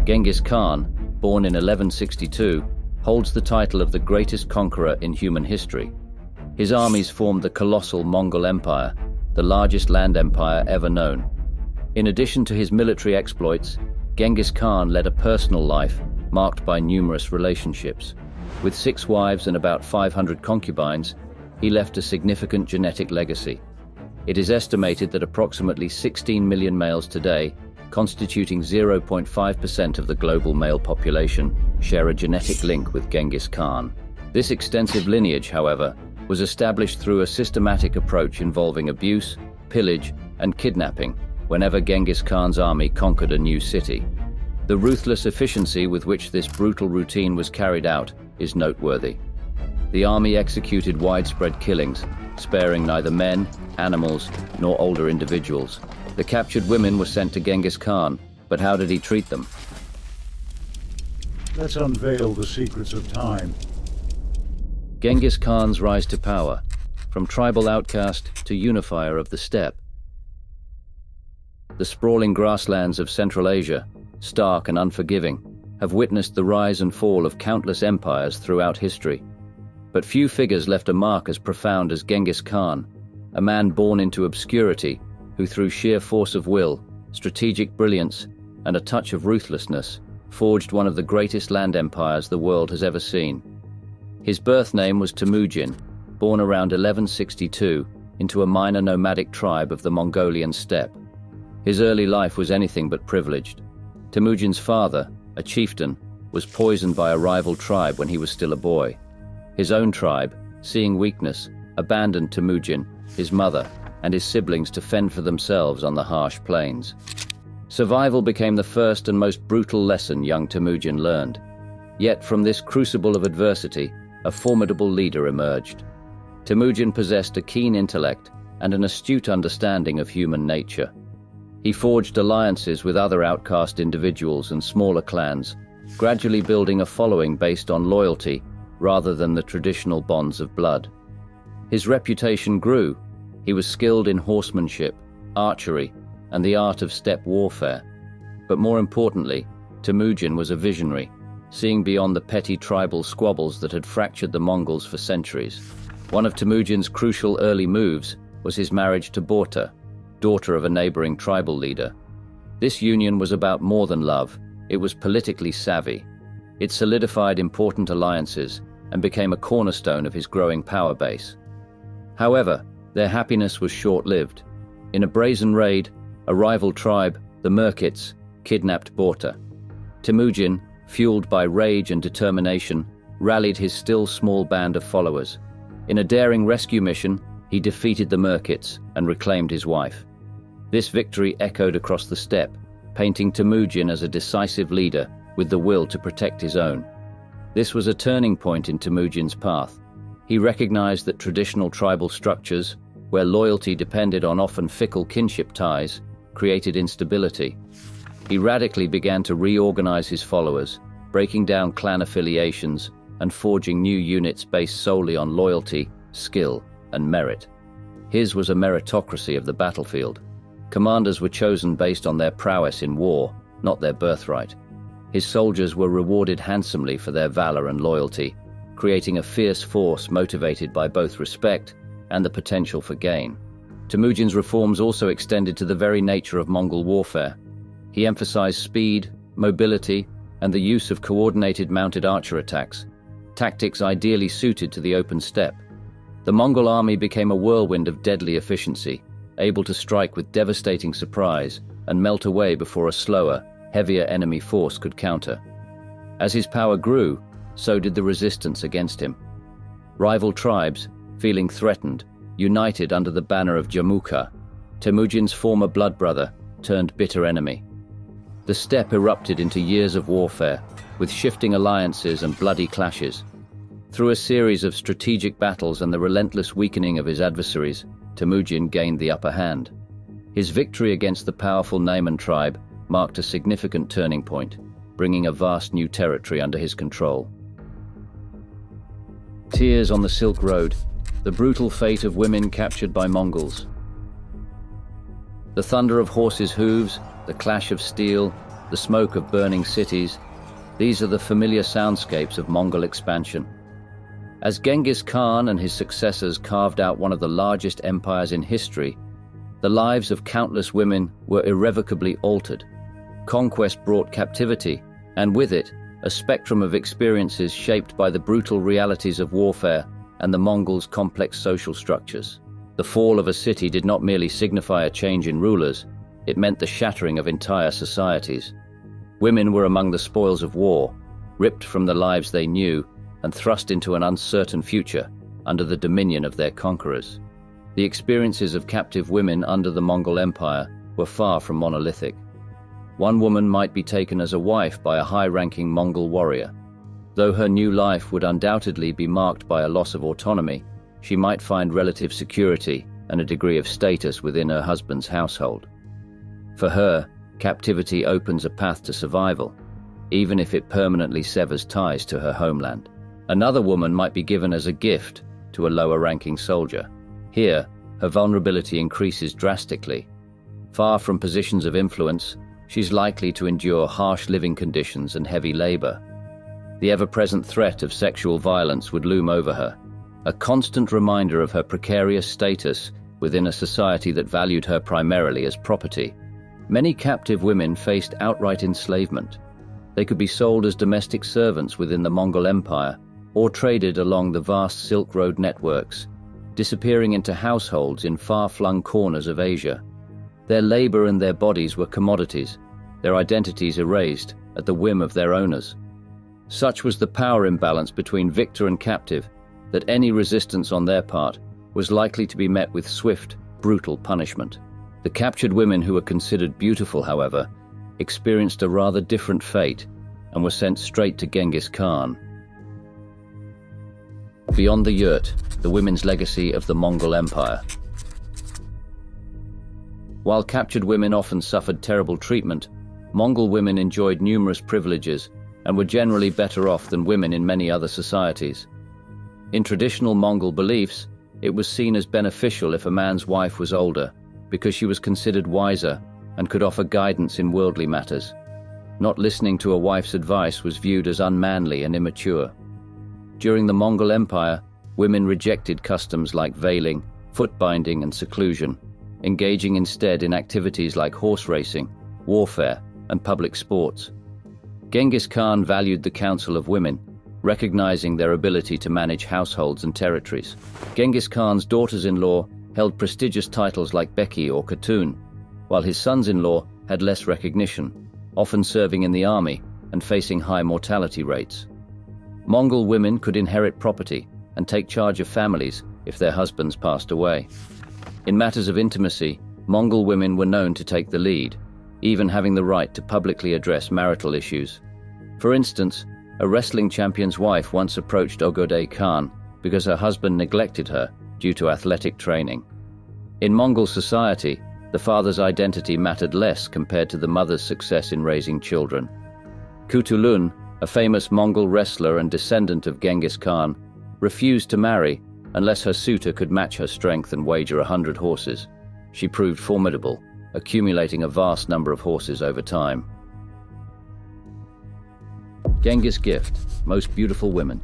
Genghis Khan, born in 1162, holds the title of the greatest conqueror in human history. His armies formed the colossal Mongol Empire, the largest land empire ever known. In addition to his military exploits, Genghis Khan led a personal life marked by numerous relationships. With 6 wives and about 500 concubines, he left a significant genetic legacy. It is estimated that approximately 16 million males today, constituting 0.5% of the global male population, share a genetic link with Genghis Khan. This extensive lineage, however, was established through a systematic approach involving abuse, pillage, and kidnapping whenever Genghis Khan's army conquered a new city. The ruthless efficiency with which this brutal routine was carried out is noteworthy. The army executed widespread killings, sparing neither men, animals, nor older individuals. The captured women were sent to Genghis Khan, but how did he treat them? Let's unveil the secrets of time. Genghis Khan's rise to power, from tribal outcast to unifier of the steppe. The sprawling grasslands of Central Asia, stark and unforgiving, have witnessed the rise and fall of countless empires throughout history. But few figures left a mark as profound as Genghis Khan, a man born into obscurity who through sheer force of will, strategic brilliance, and a touch of ruthlessness, forged one of the greatest land empires the world has ever seen. His birth name was Temujin, born around 1162 into a minor nomadic tribe of the Mongolian steppe. His early life was anything but privileged. Temujin's father, a chieftain, was poisoned by a rival tribe when he was still a boy. His own tribe, seeing weakness, abandoned Temujin, his mother, and his siblings to fend for themselves on the harsh plains. Survival became the first and most brutal lesson young Temujin learned. Yet from this crucible of adversity, a formidable leader emerged. Temujin possessed a keen intellect and an astute understanding of human nature. He forged alliances with other outcast individuals and smaller clans, gradually building a following based on loyalty rather than the traditional bonds of blood. His reputation grew. He was skilled in horsemanship, archery, and the art of steppe warfare. But more importantly, Temujin was a visionary, seeing beyond the petty tribal squabbles that had fractured the Mongols for centuries. One of Temujin's crucial early moves was his marriage to Borta, daughter of a neighboring tribal leader. This union was about more than love, it was politically savvy. It solidified important alliances and became a cornerstone of his growing power base. However, their happiness was short-lived. In a brazen raid, a rival tribe, the Merkits, kidnapped Borta. Temujin, fueled by rage and determination, rallied his still small band of followers. In a daring rescue mission, he defeated the Merkits and reclaimed his wife. This victory echoed across the steppe, painting Temujin as a decisive leader with the will to protect his own. This was a turning point in Temujin's path. He recognized that traditional tribal structures, where loyalty depended on often fickle kinship ties, created instability. He radically began to reorganize his followers, breaking down clan affiliations and forging new units based solely on loyalty, skill, and merit. His was a meritocracy of the battlefield. Commanders were chosen based on their prowess in war, not their birthright. His soldiers were rewarded handsomely for their valor and loyalty, creating a fierce force motivated by both respect and the potential for gain. Temujin's reforms also extended to the very nature of Mongol warfare. He emphasized speed, mobility, and the use of coordinated mounted archer attacks, tactics ideally suited to the open steppe. The Mongol army became a whirlwind of deadly efficiency, able to strike with devastating surprise and melt away before a slower, heavier enemy force could counter. As his power grew, so did the resistance against him. Rival tribes, feeling threatened, united under the banner of Jamukha, Temujin's former blood brother, turned bitter enemy. The steppe erupted into years of warfare, with shifting alliances and bloody clashes. Through a series of strategic battles and the relentless weakening of his adversaries, Temujin gained the upper hand. His victory against the powerful Naiman tribe marked a significant turning point, bringing a vast new territory under his control. Tears on the Silk Road, the brutal fate of women captured by Mongols. The thunder of horses' hooves, the clash of steel, the smoke of burning cities. These are the familiar soundscapes of Mongol expansion. As Genghis Khan and his successors carved out one of the largest empires in history, the lives of countless women were irrevocably altered. Conquest brought captivity, and with it, a spectrum of experiences shaped by the brutal realities of warfare and the Mongols' complex social structures. The fall of a city did not merely signify a change in rulers, it meant the shattering of entire societies. Women were among the spoils of war, ripped from the lives they knew and thrust into an uncertain future under the dominion of their conquerors. The experiences of captive women under the Mongol Empire were far from monolithic. One woman might be taken as a wife by a high-ranking Mongol warrior. Though her new life would undoubtedly be marked by a loss of autonomy, she might find relative security and a degree of status within her husband's household. For her, captivity opens a path to survival, even if it permanently severs ties to her homeland. Another woman might be given as a gift to a lower-ranking soldier. Here, her vulnerability increases drastically. Far from positions of influence, she's likely to endure harsh living conditions and heavy labor. The ever-present threat of sexual violence would loom over her, a constant reminder of her precarious status within a society that valued her primarily as property. Many captive women faced outright enslavement. They could be sold as domestic servants within the Mongol Empire or traded along the vast Silk Road networks, disappearing into households in far-flung corners of Asia. Their labor and their bodies were commodities, their identities erased at the whim of their owners. Such was the power imbalance between victor and captive that any resistance on their part was likely to be met with swift, brutal punishment. The captured women who were considered beautiful, however, experienced a rather different fate and were sent straight to Genghis Khan. Beyond the yurt, the women's legacy of the Mongol Empire. While captured women often suffered terrible treatment, Mongol women enjoyed numerous privileges and were generally better off than women in many other societies. In traditional Mongol beliefs, it was seen as beneficial if a man's wife was older, because she was considered wiser and could offer guidance in worldly matters. Not listening to a wife's advice was viewed as unmanly and immature. During the Mongol Empire, women rejected customs like veiling, foot binding, and seclusion, engaging instead in activities like horse racing, warfare, and public sports. Genghis Khan valued the counsel of women, recognizing their ability to manage households and territories. Genghis Khan's daughters-in-law held prestigious titles like Beki or Khatun, while his sons-in-law had less recognition, often serving in the army and facing high mortality rates. Mongol women could inherit property and take charge of families if their husbands passed away. In matters of intimacy, Mongol women were known to take the lead, even having the right to publicly address marital issues. For instance, a wrestling champion's wife once approached Ogodei Khan because her husband neglected her due to athletic training. In Mongol society, the father's identity mattered less compared to the mother's success in raising children. Kutulun, a famous Mongol wrestler and descendant of Genghis Khan, refused to marry unless her suitor could match her strength and wager 100 horses. She proved formidable, accumulating a vast number of horses over time. Genghis gift, most beautiful women.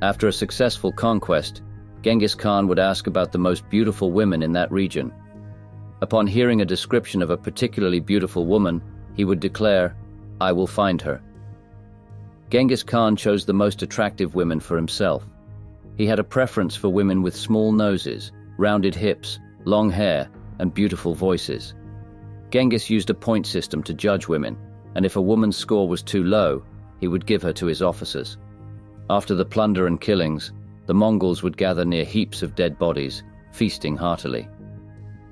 After a successful conquest, Genghis Khan would ask about the most beautiful women in that region. Upon hearing a description of a particularly beautiful woman, he would declare, "I will find her." Genghis Khan chose the most attractive women for himself. He had a preference for women with small noses, rounded hips, long hair, and beautiful voices. Genghis used a point system to judge women, and if a woman's score was too low, he would give her to his officers. After the plunder and killings, the Mongols would gather near heaps of dead bodies, feasting heartily.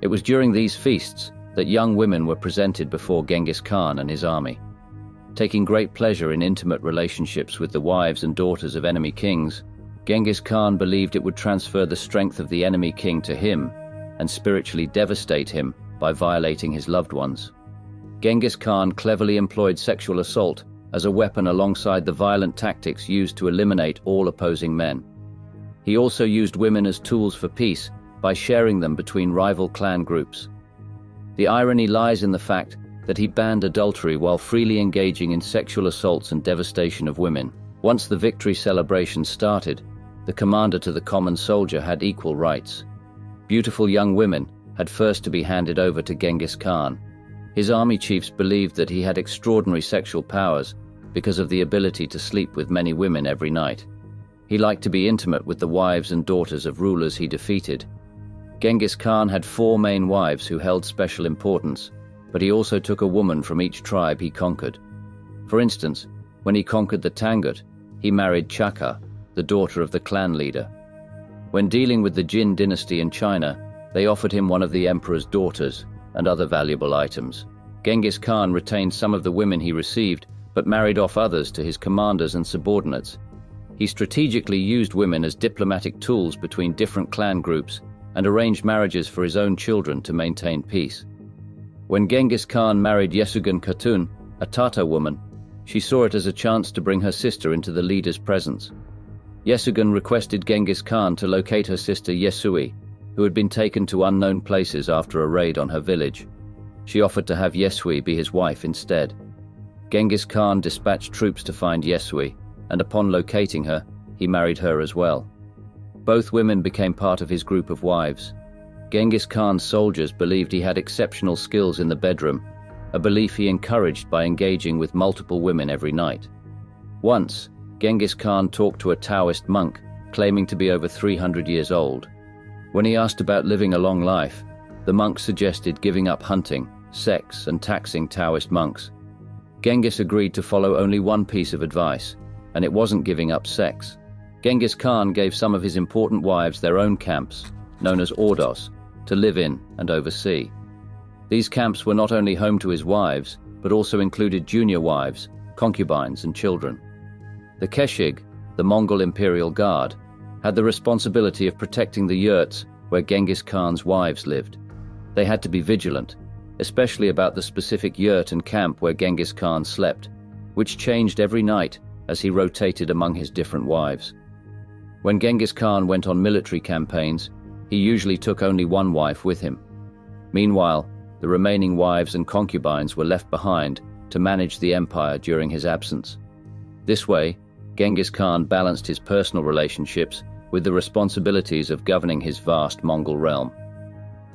It was during these feasts that young women were presented before Genghis Khan and his army. Taking great pleasure in intimate relationships with the wives and daughters of enemy kings, Genghis Khan believed it would transfer the strength of the enemy king to him and spiritually devastate him by violating his loved ones. Genghis Khan cleverly employed sexual assault as a weapon alongside the violent tactics used to eliminate all opposing men. He also used women as tools for peace by sharing them between rival clan groups. The irony lies in the fact that he banned adultery while freely engaging in sexual assaults and devastation of women. Once the victory celebration started, the commander to the common soldier had equal rights. Beautiful young women had first to be handed over to Genghis Khan. His army chiefs believed that he had extraordinary sexual powers because of the ability to sleep with many women every night. He liked to be intimate with the wives and daughters of rulers he defeated. Genghis Khan had 4 main wives who held special importance, but he also took a woman from each tribe he conquered. For instance, when he conquered the Tangut, he married Chaka, the daughter of the clan leader. When dealing with the Jin dynasty in China, they offered him one of the emperor's daughters and other valuable items. Genghis Khan retained some of the women he received, but married off others to his commanders and subordinates. He strategically used women as diplomatic tools between different clan groups and arranged marriages for his own children to maintain peace. When Genghis Khan married Yesugan Khatun, a Tatar woman, she saw it as a chance to bring her sister into the leader's presence. Yesugan requested Genghis Khan to locate her sister Yesui, who had been taken to unknown places after a raid on her village. She offered to have Yesui be his wife instead. Genghis Khan dispatched troops to find Yesui, and upon locating her, he married her as well. Both women became part of his group of wives. Genghis Khan's soldiers believed he had exceptional skills in the bedroom, a belief he encouraged by engaging with multiple women every night. Once, Genghis Khan talked to a Taoist monk, claiming to be over 300 years old. When he asked about living a long life, the monk suggested giving up hunting, sex, and taxing Taoist monks. Genghis agreed to follow only one piece of advice, and it wasn't giving up sex. Genghis Khan gave some of his important wives their own camps, known as ordos, to live in and oversee. These camps were not only home to his wives, but also included junior wives, concubines, and children. The Keshig, the Mongol Imperial Guard, had the responsibility of protecting the yurts where Genghis Khan's wives lived. They had to be vigilant, especially about the specific yurt and camp where Genghis Khan slept, which changed every night as he rotated among his different wives. When Genghis Khan went on military campaigns, he usually took only one wife with him. Meanwhile, the remaining wives and concubines were left behind to manage the empire during his absence. This way, Genghis Khan balanced his personal relationships with the responsibilities of governing his vast Mongol realm.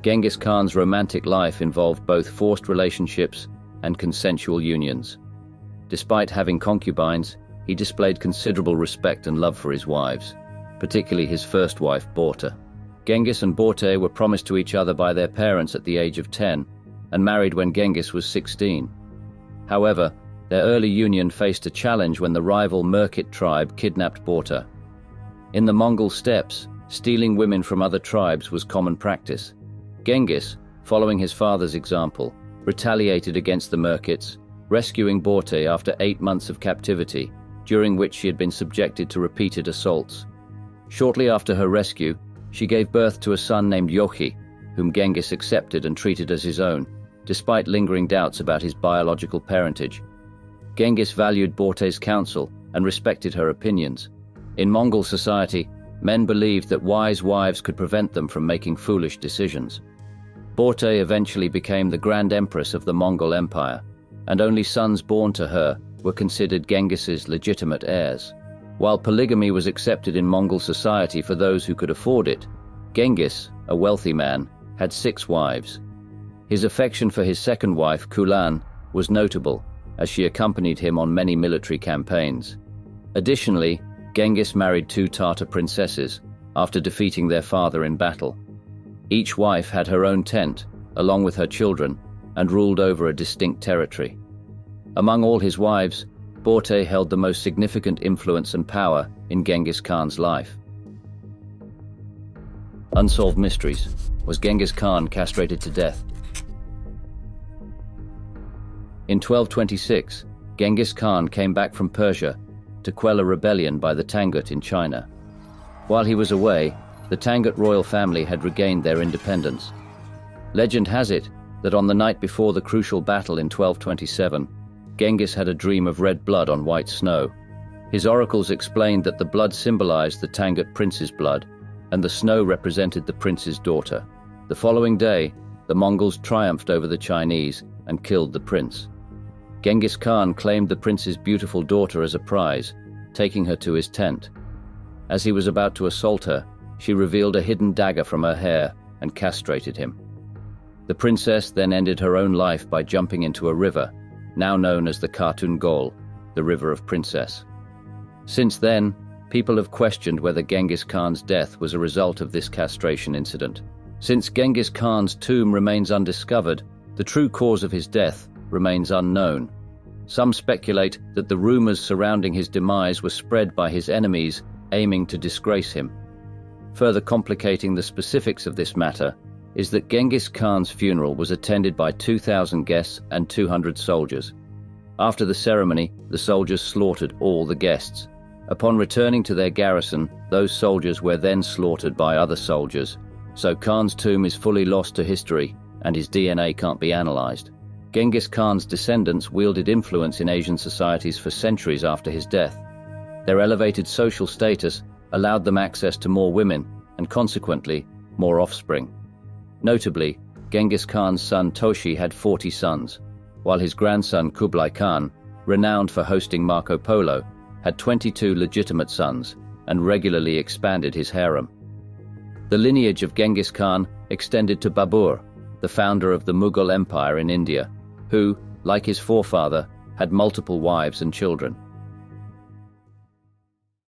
Genghis Khan's romantic life involved both forced relationships and consensual unions. Despite having concubines, he displayed considerable respect and love for his wives, particularly his first wife, Borte. Genghis and Borte were promised to each other by their parents at the age of 10 and married when Genghis was 16. However, their early union faced a challenge when the rival Merkit tribe kidnapped Borte. In the Mongol steppes, stealing women from other tribes was common practice. Genghis, following his father's example, retaliated against the Merkits, rescuing Borte after 8 months of captivity, during which she had been subjected to repeated assaults. Shortly after her rescue, she gave birth to a son named Yochi, whom Genghis accepted and treated as his own, despite lingering doubts about his biological parentage. Genghis valued Borte's counsel and respected her opinions. In Mongol society, men believed that wise wives could prevent them from making foolish decisions. Borte eventually became the Grand Empress of the Mongol Empire, and only sons born to her were considered Genghis's legitimate heirs. While polygamy was accepted in Mongol society for those who could afford it, Genghis, a wealthy man, had 6 wives. His affection for his second wife, Kulan, was notable, as she accompanied him on many military campaigns. Additionally, Genghis married 2 Tatar princesses after defeating their father in battle. Each wife had her own tent, along with her children, and ruled over a distinct territory. Among all his wives, Borte held the most significant influence and power in Genghis Khan's life. Unsolved mysteries. Was Genghis Khan castrated to death? In 1226, Genghis Khan came back from Persia to quell a rebellion by the Tangut in China. While he was away, the Tangut royal family had regained their independence. Legend has it that on the night before the crucial battle in 1227, Genghis had a dream of red blood on white snow. His oracles explained that the blood symbolized the Tangut prince's blood, and the snow represented the prince's daughter. The following day, the Mongols triumphed over the Chinese and killed the prince. Genghis Khan claimed the prince's beautiful daughter as a prize, taking her to his tent. As he was about to assault her, she revealed a hidden dagger from her hair and castrated him. The princess then ended her own life by jumping into a river, now known as the Gol, the River of Princess. Since then, people have questioned whether Genghis Khan's death was a result of this castration incident. Since Genghis Khan's tomb remains undiscovered, the true cause of his death remains unknown. Some speculate that the rumors surrounding his demise were spread by his enemies aiming to disgrace him. Further complicating the specifics of this matter is that Genghis Khan's funeral was attended by 2,000 guests and 200 soldiers. After the ceremony, the soldiers slaughtered all the guests. Upon returning to their garrison, those soldiers were then slaughtered by other soldiers. So Khan's tomb is fully lost to history, and his DNA can't be analyzed. Genghis Khan's descendants wielded influence in Asian societies for centuries after his death. Their elevated social status allowed them access to more women, and consequently, more offspring. Notably, Genghis Khan's son Toshi had 40 sons, while his grandson Kublai Khan, renowned for hosting Marco Polo, had 22 legitimate sons and regularly expanded his harem. The lineage of Genghis Khan extended to Babur, the founder of the Mughal Empire in India, who, like his forefather, had multiple wives and children.